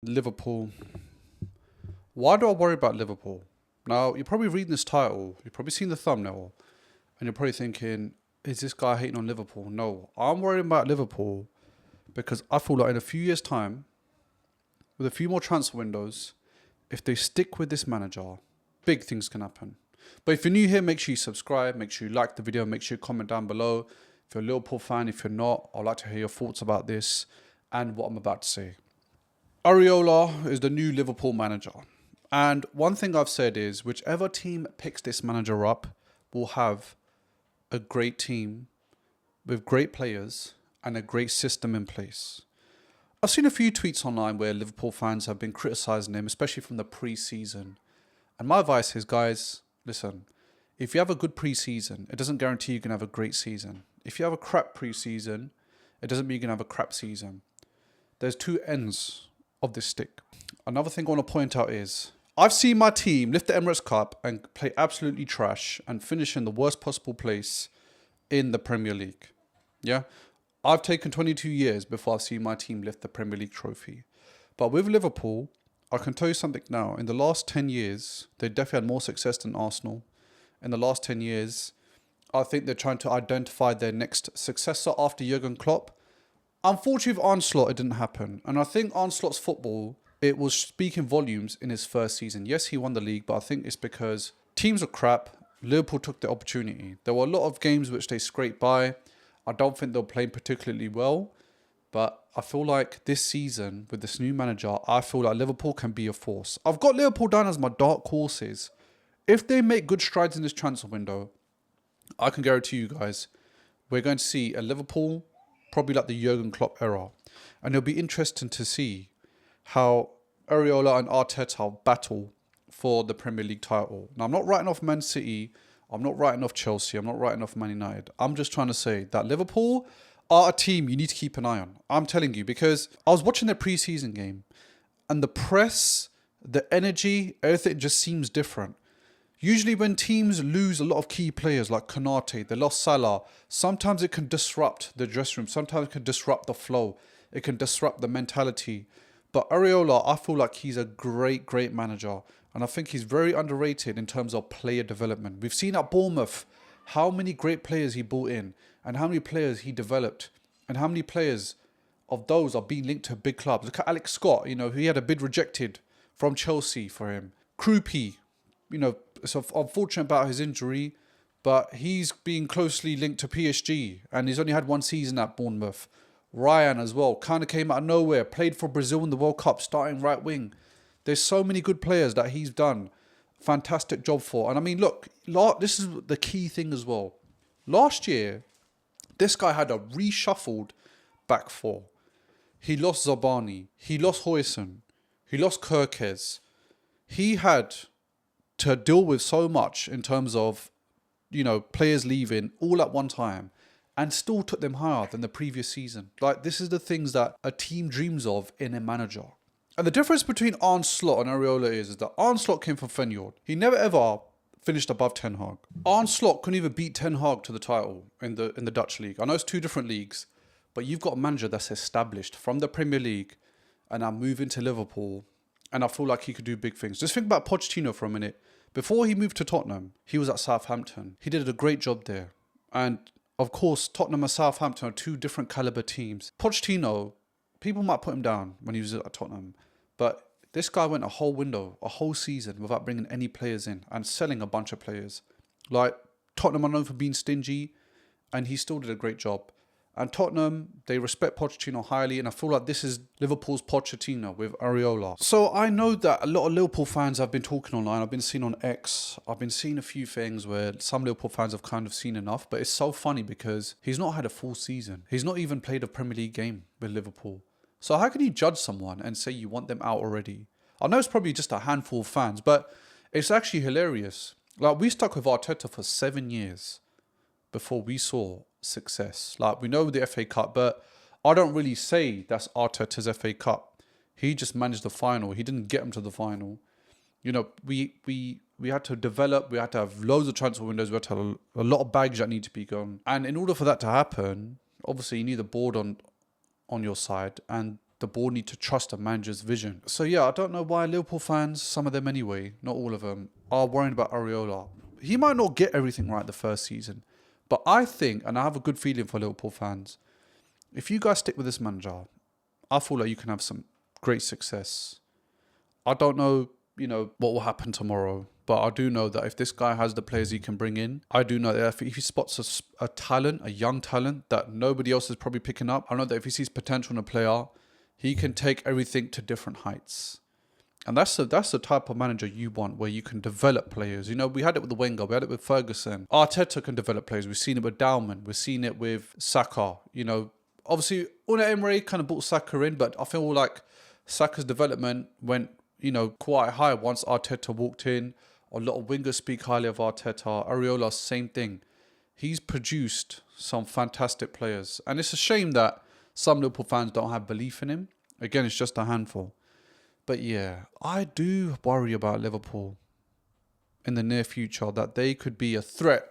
Liverpool. Why do I worry about Liverpool? Now, you're probably reading this title, you've probably seen the thumbnail, and you're probably thinking, is this guy hating on Liverpool? No, I'm worried about Liverpool because I feel like in a few years' time, with a few more transfer windows, if they stick with this manager, big things can happen. But if you're new here, make sure you subscribe, make sure you like the video, make sure you comment down below. If you're a Liverpool fan, if you're not, I'd like to hear your thoughts about this and what I'm about to say. Iraola is the new Liverpool manager. And one thing I've said is whichever team picks this manager up will have a great team with great players and a great system in place. I've seen a few tweets online where Liverpool fans have been criticising him, especially from the pre-season. And my advice is, guys, listen, if you have a good pre-season, it doesn't guarantee you can have a great season. If you have a crap pre-season, it doesn't mean you can have a crap season. There's two ends of this stick. Another thing I want to point out is, I've seen my team lift the Emirates Cup and play absolutely trash and finish in the worst possible place in the Premier League. Yeah? I've taken 22 years before I've seen my team lift the Premier League trophy. But with Liverpool, I can tell you something now. In the last 10 years, they definitely had more success than Arsenal. In the last 10 years, I think they're trying to identify their next successor after Jurgen Klopp. Unfortunately, with Arne Slot, it didn't happen. And I think Arne Slot's football, it was speaking volumes in his first season. Yes, he won the league, but I think it's because teams are crap. Liverpool took the opportunity. There were a lot of games which they scraped by. I don't think they'll play particularly well. But I feel like this season, with this new manager, I feel like Liverpool can be a force. I've got Liverpool down as my dark horses. If they make good strides in this transfer window, I can guarantee you guys, we're going to see a Liverpool probably like the Jurgen Klopp era. And it'll be interesting to see how Iraola and Arteta battle for the Premier League title. Now, I'm not writing off Man City. I'm not writing off Chelsea. I'm not writing off Man United. I'm just trying to say that Liverpool are a team you need to keep an eye on. I'm telling you, because I was watching their preseason game and the press, the energy, everything just seems different. Usually when teams lose a lot of key players like Konate, they lost Salah, sometimes it can disrupt the dressing room. Sometimes it can disrupt the flow. It can disrupt the mentality. But Iraola, I feel like he's a great manager. And I think he's very underrated in terms of player development. We've seen at Bournemouth how many great players he brought in and how many players he developed and how many players of those are being linked to big clubs. Look at Alex Scott, he had a bid rejected from Chelsea for him. Krupi, it's unfortunate about his injury, but he's being closely linked to PSG and he's only had one season at Bournemouth. Ryan as well, kind of came out of nowhere, played for Brazil in the World Cup, starting right wing. There's so many good players that he's done fantastic job for. And I mean, look, this is the key thing as well. Last year, this guy had a reshuffled back four. He lost Zabani, he lost Hoyson, he lost Kirkes. He had to deal with so much in terms of, players leaving all at one time and still took them higher than the previous season. Like, this is the things that a team dreams of in a manager. And the difference between Arne Slot and Iraola is that Arne Slot came from Feyenoord. He never ever finished above Ten Hag. Arne Slot couldn't even beat Ten Hag to the title in the Dutch league. I know it's two different leagues, but you've got a manager that's established from the Premier League and now moving to Liverpool. And I feel like he could do big things. Just think about Pochettino for a minute. Before he moved to Tottenham, he was at Southampton. He did a great job there. And of course, Tottenham and Southampton are two different caliber teams. Pochettino, people might put him down when he was at Tottenham. But this guy went a whole season without bringing any players in and selling a bunch of players. Like, Tottenham are known for being stingy and he still did a great job. And Tottenham, they respect Pochettino highly, and I feel like this is Liverpool's Pochettino with Iraola. So I know that a lot of Liverpool fans have been talking online. I've been seeing on X, I've been seeing a few things where some Liverpool fans have kind of seen enough, but it's so funny because he's not had a full season. He's not even played a Premier League game with Liverpool. So how can you judge someone and say you want them out already? I know it's probably just a handful of fans, but it's actually hilarious. Like, we stuck with Arteta for 7 years before we saw success. Like, we know the FA Cup, but I don't really say that's Arteta's FA Cup. He just managed the final. He didn't get them to the final. We had to develop. We had to have loads of transfer windows. We had to have a lot of baggage that need to be gone. And in order for that to happen, obviously you need the board on your side. And the board need to trust a manager's vision. So yeah, I don't know why Liverpool fans, some of them anyway, not all of them, are worried about Iraola. He might not get everything right the first season, but I think, and I have a good feeling for Liverpool fans, if you guys stick with this manager, I feel like you can have some great success. I don't know, what will happen tomorrow, but I do know that if this guy has the players he can bring in, I do know that if he spots a talent, a young talent that nobody else is probably picking up, I know that if he sees potential in a player, he can take everything to different heights. And that's the type of manager you want, where you can develop players. We had it with the Wenger, we had it with Ferguson. Arteta can develop players. We've seen it with Dalman. We've seen it with Saka. Obviously, Unai Emery kind of brought Saka in, but I feel like Saka's development went, quite high once Arteta walked in. A lot of wingers speak highly of Arteta. Iraola, same thing. He's produced some fantastic players. And it's a shame that some Liverpool fans don't have belief in him. Again, it's just a handful. But yeah, I do worry about Liverpool in the near future, that they could be a threat